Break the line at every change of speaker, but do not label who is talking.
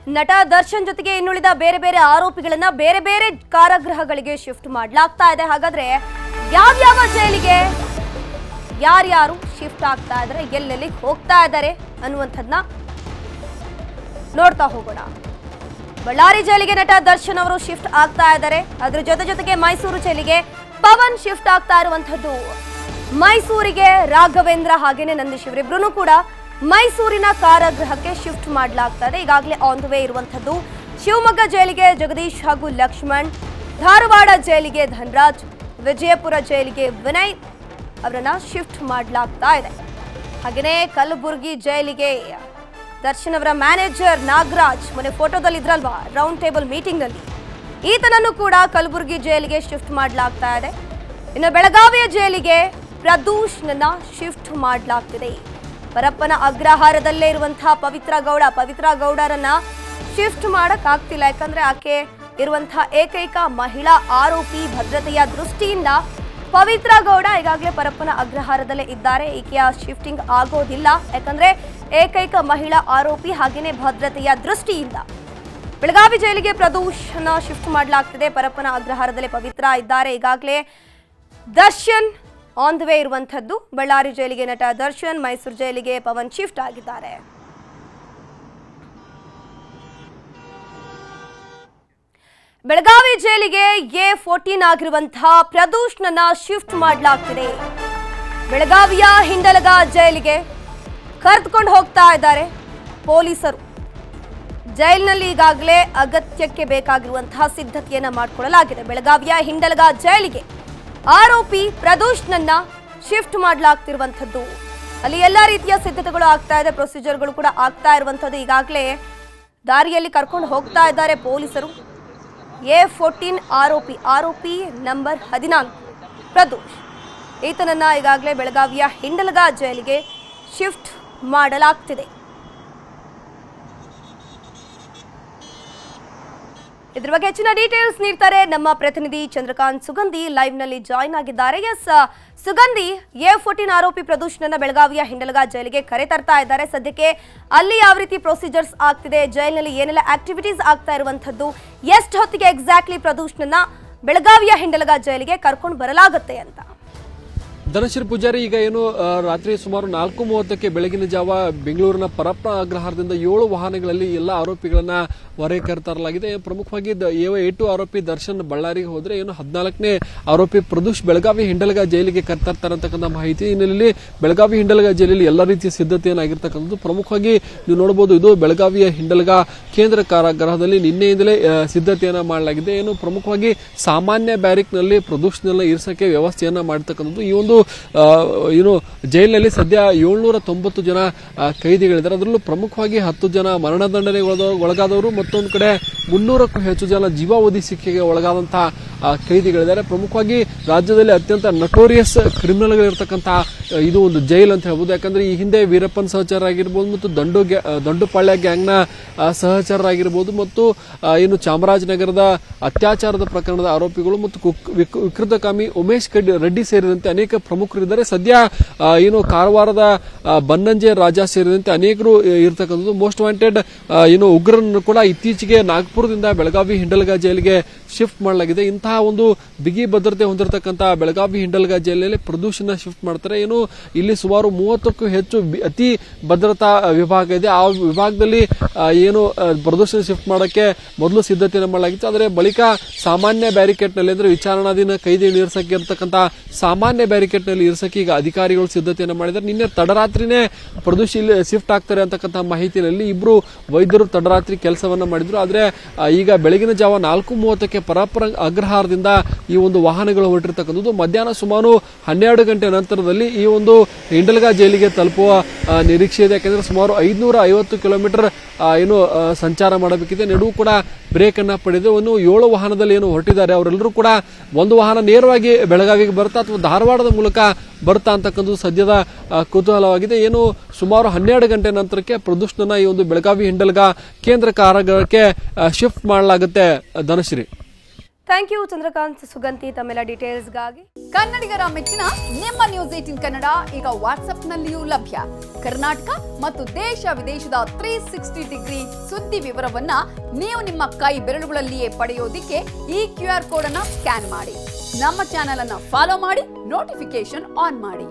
ನಟ ದರ್ಶನ್ ಜೊತೆಗೆ ಇನ್ನುಳಿದ ಬೇರೆ ಬೇರೆ ಆರೋಪಿಗಳನ್ನ ಬೇರೆ ಬೇರೆ ಕಾರಾಗೃಹಗಳಿಗೆ ಶಿಫ್ಟ್ ಮಾಡಲಾಗ್ತಾ ಇದೆ. ಹಾಗಾದ್ರೆ ಯಾವ ಜೈಲಿಗೆ ಯಾರ್ಯಾರು ಶಿಫ್ಟ್ ಆಗ್ತಾ ಇದ್ದಾರೆ, ಎಲ್ಲೆಲ್ಲಿ ಹೋಗ್ತಾ ಇದ್ದಾರೆ ಅನ್ನುವಂಥದ್ದನ್ನ ನೋಡ್ತಾ ಹೋಗೋಣ. ಬಳ್ಳಾರಿ ಜೈಲಿಗೆ ನಟ ದರ್ಶನ್ ಅವರು ಶಿಫ್ಟ್ ಆಗ್ತಾ ಇದ್ದಾರೆ. ಅದರ ಜೊತೆಗೆ ಮೈಸೂರು ಜೈಲಿಗೆ ಪವನ್ ಶಿಫ್ಟ್ ಆಗ್ತಾ ಇರುವಂತದ್ದು. ಮೈಸೂರಿಗೆ ರಾಘವೇಂದ್ರ ಹಾಗೇನೆ ನಂದೀಶ್ ಇವರಿಬ್ರು ಕೂಡ ಮೈಸೂರಿನ ಕಾರಾಗೃಹಕ್ಕೆ ಶಿಫ್ಟ್ ಮಾಡಲಾಗ್ತಾ ಇದೆ. ಈಗಾಗಲೇ ಆನ್ ದ ವೇ ಇರುವಂತದ್ದು. ಶಿವಮೊಗ್ಗ ಜೈಲಿಗೆ ಜಗದೀಶ್ ಹಾಗೂ ಲಕ್ಷ್ಮಣ್, ಧಾರವಾಡ ಜೈಲಿಗೆ ಧನರಾಜ್, ವಿಜಯಪುರ ಜೈಲಿಗೆ ವಿನಯ್ ಅವರನ್ನ ಶಿಫ್ಟ್ ಮಾಡಲಾಗ್ತಾ ಇದೆ. ಹಾಗೆಯೇ ಕಲಬುರಗಿ ಜೈಲಿಗೆ ದರ್ಶನ್ ಅವರ ಮ್ಯಾನೇಜರ್ ನಾಗರಾಜ್ ಮೊನ್ನೆ ಫೋಟೋದಲ್ಲಿ ಇದ್ರಲ್ವಾ ರೌಂಡ್ ಟೇಬಲ್ ಮೀಟಿಂಗ್ ನಲ್ಲಿ, ಈತನನ್ನು ಕೂಡ ಕಲಬುರಗಿ ಜೈಲಿಗೆ ಶಿಫ್ಟ್ ಮಾಡಲಾಗ್ತಾ ಇದೆ. ಇನ್ನು ಬೆಳಗಾವಿಯ ಜೈಲಿಗೆ ಪ್ರದೂಷ್ನನ್ನ ಶಿಫ್ಟ್ ಮಾಡಲಾಗ್ತಿದೆ. ಪರಪ್ಪನ ಅಗ್ರಹಾರದಲ್ಲೇ ಇರುವಂತಹ ಪವಿತ್ರ ಗೌಡರನ್ನ ಶಿಫ್ಟ್ ಮಾಡಕ್ ಆಗ್ತಿಲ್ಲ. ಯಾಕಂದ್ರೆ ಆಕೆ ಇರುವಂತಹ ಏಕೈಕ ಮಹಿಳಾ ಆರೋಪಿ. ಭದ್ರತೆಯ ದೃಷ್ಟಿಯಿಂದ ಪವಿತ್ರ ಗೌಡ ಈಗಾಗಲೇ ಪರಪ್ಪನ ಅಗ್ರಹಾರದಲ್ಲೇ ಇದ್ದಾರೆ. ಈಕೆಯ ಶಿಫ್ಟಿಂಗ್ ಆಗೋದಿಲ್ಲ, ಯಾಕಂದ್ರೆ ಏಕೈಕ ಮಹಿಳಾ ಆರೋಪಿ. ಹಾಗೇನೆ ಭದ್ರತೆಯ ದೃಷ್ಟಿಯಿಂದ ಬೆಳಗಾವಿ ಜೈಲಿಗೆ ಪ್ರದೂಷನ ಶಿಫ್ಟ್ ಮಾಡಲಾಗ್ತಿದೆ. ಪರಪ್ಪನ ಅಗ್ರಹಾರದಲ್ಲೇ ಪವಿತ್ರ ಇದ್ದಾರೆ. ಈಗಾಗಲೇ ದರ್ಶನ್ ಆನ್ ದ ವೇ ಇರುವಂತದ್ದು. ಬಳ್ಳಾರಿ ಜೈಲಿಗೆ ನಟ ದರ್ಶನ್, ಮೈಸೂರು ಜೈಲಿಗೆ ಪವನ್ ಶಿಫ್ಟ್ ಆಗಿದ್ದಾರೆ. ಬೆಳಗಾವಿ ಜೈಲಿಗೆ A14 ಆಗಿರುವಂತಹ ಪ್ರದೂಷ್ನನ್ನ ಶಿಫ್ಟ್ ಮಾಡಲಾಗ್ತಿದೆ. ಬೆಳಗಾವಿಯ ಹಿಂಡಲಗ ಜೈಲಿಗೆ ಕರೆದುಕೊಂಡು ಹೋಗ್ತಾ ಇದ್ದಾರೆ ಪೊಲೀಸರು. ಜೈಲಿನಲ್ಲಿ ಈಗಾಗಲೇ ಅಗತ್ಯಕ್ಕೆ ಬೇಕಾಗಿರುವಂತಹ ಸಿದ್ಧತೆಯನ್ನ ಮಾಡಿಕೊಳ್ಳಲಾಗಿದೆ. ಬೆಳಗಾವಿಯ ಹಿಂಡಲಗ ಜೈಲಿಗೆ ಆರೋಪಿ ಪ್ರದೂಷ್ನನ್ನ ಶಿಫ್ಟ್ ಮಾಡಲಾಗ್ತಿರುವಂಥದ್ದು. ಅಲ್ಲಿ ಎಲ್ಲ ರೀತಿಯ ಸಿದ್ಧತೆಗಳು ಆಗ್ತಾ ಇದೆ, ಪ್ರೊಸೀಜರ್ಗಳು ಕೂಡ ಆಗ್ತಾ ಇರುವಂಥದ್ದು. ಈಗಾಗಲೇ ದಾರಿಯಲ್ಲಿ ಕರ್ಕೊಂಡು ಹೋಗ್ತಾ ಇದ್ದಾರೆ ಪೊಲೀಸರು. A14 ಆರೋಪಿ ನಂಬರ್ 14 ಪ್ರದೂಷ್, ಈತನನ್ನ ಈಗಾಗಲೇ ಬೆಳಗಾವಿಯ ಹಿಂಡಲಗ ಜೈಲಿಗೆ ಶಿಫ್ಟ್ ಮಾಡಲಾಗ್ತಿದೆ. ಇದರ ಬಗ್ಗೆ ಹೆಚ್ಚಿನ ಡೀಟೇಲ್ಸ್ ನೀಡ್ತಾರೆ ನಮ್ಮ ಪ್ರತಿನಿಧಿ ಚಂದ್ರಕಾಂತ್ ಸುಗಂಧಿ. ಲೈವ್ ನಲ್ಲಿ ಜಾಯಿನ್ ಆಗಿದ್ದಾರೆ. ಎಸ್ ಸುಗಂಧಿ, A14 ಆರೋಪಿ ಪ್ರದೂಷನನ್ನ ಬೆಳಗಾವಿಯ ಹಿಂಡಲಗ ಜೈಲಿಗೆ ಕರೆ ತರ್ತಾ ಇದ್ದಾರೆ. ಸದ್ಯಕ್ಕೆ ಅಲ್ಲಿ ಯಾವ ರೀತಿ ಪ್ರೊಸೀಜರ್ಸ್ ಆಗ್ತಿದೆ, ಜೈಲಿನಲ್ಲಿ ಏನೆಲ್ಲ ಆಕ್ಟಿವಿಟೀಸ್ ಆಗ್ತಾ ಇರುವಂತದ್ದು, ಎಷ್ಟು ಹೊತ್ತಿಗೆ ಎಕ್ಸಾಕ್ಟ್ಲಿ ಪ್ರದೂಷನನ್ನ ಬೆಳಗಾವಿಯ ಹಿಂಡಲಗ ಜೈಲಿಗೆ ಕರ್ಕೊಂಡು ಬರಲಾಗುತ್ತೆ ಅಂತ?
ಧನಶ್ರೀ ಪೂಜಾರಿ, ಈಗ ಏನು ರಾತ್ರಿ ಸುಮಾರು 4:30ಕ್ಕೆ ಬೆಳಗಿನ ಜಾವ ಬೆಂಗಳೂರಿನ ಪರಪ್ಪ ಅಗ್ರಹಾರದಿಂದ 7 ವಾಹನಗಳಲ್ಲಿ ಎಲ್ಲ ಆರೋಪಿಗಳನ್ನ ಹೊರಗೆ ಕರೆತರಲಾಗಿದೆ. ಪ್ರಮುಖವಾಗಿ A2 ಆರೋಪಿ ದರ್ಶನ್ ಬಳ್ಳಾರಿಗೆ ಹೋದ್ರೆ, ಏನು 14ನೇ ಆರೋಪಿ ಪ್ರದೂಷ್ ಬೆಳಗಾವಿ ಹಿಂಡಲಗ ಜೈಲಿಗೆ ಕರೆತರ್ತಾರೆ ಅಂತಕ್ಕಂಥ ಮಾಹಿತಿ. ಹಿನ್ನೆಲೆಯಲ್ಲಿ ಬೆಳಗಾವಿ ಹಿಂಡಲಗ ಜೈಲಲ್ಲಿ ಎಲ್ಲ ರೀತಿಯ ಸಿದ್ಧತೆಯನ್ನಾಗಿರ್ತಕ್ಕಂಥದ್ದು. ಪ್ರಮುಖವಾಗಿ ನೀವು ನೋಡಬಹುದು, ಇದು ಬೆಳಗಾವಿಯ ಹಿಂಡಲಗ ಕೇಂದ್ರ ಕಾರಾಗೃಹದಲ್ಲಿ ನಿನ್ನೆಯಿಂದಲೇ ಸಿದ್ಧತೆಯನ್ನ ಮಾಡಲಾಗಿದೆ. ಏನು ಪ್ರಮುಖವಾಗಿ ಸಾಮಾನ್ಯ ಬ್ಯಾರಿಕ್ನಲ್ಲಿ ಪ್ರದೂಷ್ನೆಲ್ಲ ಇರಿಸಕ್ಕೆ ವ್ಯವಸ್ಥೆಯನ್ನ ಮಾಡತಕ್ಕಂಥದ್ದು. ಈ ಒಂದು ಏನು ಜೈಲಿನಲ್ಲಿ ಸದ್ಯ 790 ಜನ ಕೈದಿಗಳಿದ್ದಾರೆ. ಅದರಲ್ಲೂ ಪ್ರಮುಖವಾಗಿ 10 ಜನ ಮರಣದಂಡನೆಗೆ ಒಳಗಾದವರು, ಮತ್ತೊಂದು ಕಡೆ 300ಕ್ಕೂ ಹೆಚ್ಚು ಜನ ಜೀವಾವಧಿ ಶಿಕ್ಷೆಗೆ ಒಳಗಾದಂತಹ ಕೈದಿಗಳಿದ್ದಾರೆ. ಪ್ರಮುಖವಾಗಿ ರಾಜ್ಯದಲ್ಲಿ ಅತ್ಯಂತ ನಟೋರಿಯಸ್ ಕ್ರಿಮಿನಲ್ಗಳಿರ್ತಕ್ಕಂತಹ ಇದು ಒಂದು ಜೈಲ್ ಅಂತ ಹೇಳ್ಬೋದು. ಯಾಕಂದ್ರೆ ಈ ಹಿಂದೆ ವೀರಪ್ಪನ್ ಸಹಚರ ಆಗಿರ್ಬೋದು, ಮತ್ತು ದಂಡುಪಾಳ್ಯ ಗ್ಯಾಂಗ್ನ ಸಹಚರರಾಗಿರ್ಬೋದು, ಮತ್ತು ಏನು ಚಾಮರಾಜನಗರದ ಅತ್ಯಾಚಾರದ ಪ್ರಕರಣದ ಆರೋಪಿಗಳು ಮತ್ತು ವಿಕೃತಕಾಮಿ ಉಮೇಶ್ ರೆಡ್ಡಿ ಸೇರಿದಂತೆ ಅನೇಕ ಪ್ರಮುಖರಿದ್ದಾರೆ. ಸದ್ಯ ಏನು ಕಾರವಾರದ ಬನ್ನಂಜೆ ರಾಜ ಸೇರಿದಂತೆ ಅನೇಕರು ಇರತಕ್ಕಂಥದ್ದು. ಮೋಸ್ಟ್ ವಾಂಟೆಡ್ ಏನು ಉಗ್ರರನ್ನು ಕೂಡ ಇತ್ತೀಚೆಗೆ ನಾಗ್ಪುರದಿಂದ ಬೆಳಗಾವಿ ಹಿಂಡಲಗ ಜೈಲಿಗೆ ಶಿಫ್ಟ್ ಮಾಡಲಾಗಿದೆ. ಇಂತಹ ಒಂದು ಬಿಗಿ ಭದ್ರತೆ ಹೊಂದಿರತಕ್ಕಂತಹ ಬೆಳಗಾವಿ ಹಿಂಡಲಗ ಜೈಲಿನಲ್ಲಿ ಪ್ರದೂಷಣ ಶಿಫ್ಟ್ ಮಾಡ್ತಾರೆ. ಏನು ಇಲ್ಲಿ ಸುಮಾರು 30ಕ್ಕೂ ಹೆಚ್ಚು ಅತಿ ಭದ್ರತಾ ವಿಭಾಗ ಇದೆ. ಆ ವಿಭಾಗದಲ್ಲಿ ಏನು ಪ್ರದೂಷಣ ಶಿಫ್ಟ್ ಮಾಡಕ್ಕೆ ಮೊದಲು ಸಿದ್ಧತೆಯನ್ನು ಮಾಡಲಾಗಿತ್ತು. ಆದರೆ ಬಳಿಕ ಸಾಮಾನ್ಯ ಬ್ಯಾರಿಕೇಡ್ ನಲ್ಲಿ, ಅಂದ್ರೆ ವಿಚಾರಣಾಧೀನ ಕೈದಿ ಇರಿಸಕ್ಕೆ ಇರತಕ್ಕಂತಹ ಸಾಮಾನ್ಯ ಬ್ಯಾರಿಕೇಡ್ ನಲ್ಲಿ ಇರಿಸಕ್ಕೆ ಈಗ ಅಧಿಕಾರಿಗಳು ಸಿದ್ಧತೆಯನ್ನು ಮಾಡಿದ್ದಾರೆ. ನಿನ್ನೆ ತಡರಾತ್ರಿನೇ ಪ್ರದೂಷ್ ಇಲ್ಲಿ ಶಿಫ್ಟ್ ಆಗ್ತಾರೆ ಅಂತಕ್ಕಂಥ ಮಾಹಿತಿಯಲ್ಲಿ ಇಬ್ರು ವೈದ್ಯರು ತಡರಾತ್ರಿ ಕೆಲಸವನ್ನ ಮಾಡಿದ್ರು. ಆದ್ರೆ ಈಗ ಬೆಳಗಿನ ಜಾವ 4:30ಕ್ಕೆ ಪರಪ್ಪರ ಅಗ್ರಹಾರದಿಂದ ಈ ಒಂದು ವಾಹನಗಳು ಹೊರಟಿರ್ತಕ್ಕಂಥದ್ದು. ಮಧ್ಯಾಹ್ನ ಸುಮಾರು 12 ಗಂಟೆ ನಂತರದಲ್ಲಿ ಈ ಒಂದು ಹಿಂಡಲಗ ಜೈಲಿಗೆ ತಲುಪುವ ನಿರೀಕ್ಷೆ ಇದೆ. ಯಾಕಂದ್ರೆ ಸುಮಾರು 550 ಕಿಲೋಮೀಟರ್ ಏನು ಸಂಚಾರ ಮಾಡಬೇಕಿದೆ. ನಡುವು ಕೂಡ ಬ್ರೇಕ್ ಅನ್ನ ಪಡೆದು 7 ವಾಹನದಲ್ಲಿ ಏನು ಹೊರಟಿದ್ದಾರೆ ಅವರೆಲ್ಲರೂ ಕೂಡ ಒಂದು ವಾಹನ ನೇರವಾಗಿ ಬೆಳಗಾವಿಗೆ ಬರುತ್ತಾ ಅಥವಾ ಧಾರವಾಡದ ಮೂಲಕ ಬರ್ತಾ ಅಂತಕ್ಕಂಥದ್ದು ಸದ್ಯದ ಕುತೂಹಲವಾಗಿದೆ. ಏನು ಸುಮಾರು 12 ಗಂಟೆ ನಂತರಕ್ಕೆ ಪ್ರದೂಷಣ ಈ ಒಂದು ಬೆಳಗಾವಿ ಹಿಂಡಲಗ ಕೇಂದ್ರ ಕಾರಾಗೃಹಕ್ಕೆ ಶಿಫ್ಟ್ ಮಾಡಲಾಗುತ್ತೆ. ಧನಶ್ರೀ,
ಥ್ಯಾಂಕ್ ಯು ಚಂದ್ರಕಾಂತ್ ಸುಗಂತಿ ತಮ್ಮೆಲ್ಲ ಡೀಟೇಲ್ಸ್ಗಾಗಿ.
ಕನ್ನಡಿಗರ ಮೆಚ್ಚಿನ ನಿಮ್ಮ ನ್ಯೂಸ್ 18 ಕನ್ನಡ ಈಗ ವಾಟ್ಸ್ಆಪ್ನಲ್ಲಿಯೂ ಲಭ್ಯ. ಕರ್ನಾಟಕ ಮತ್ತು ದೇಶ ವಿದೇಶದ 360 ಡಿಗ್ರಿ ಸುದ್ದಿ ವಿವರವನ್ನ ನೀವು ನಿಮ್ಮ ಕೈ ಬೆರಳುಗಳಲ್ಲಿಯೇ ಪಡೆಯೋದಿಕ್ಕೆ ಈ QR ಕೋಡ್ ಅನ್ನ ಸ್ಕ್ಯಾನ್ ಮಾಡಿ. ನಮ್ಮ ಚಾನೆಲ್ ಅನ್ನ ಫಾಲೋ ಮಾಡಿ, ನೋಟಿಫಿಕೇಶನ್ ಆನ್ ಮಾಡಿ.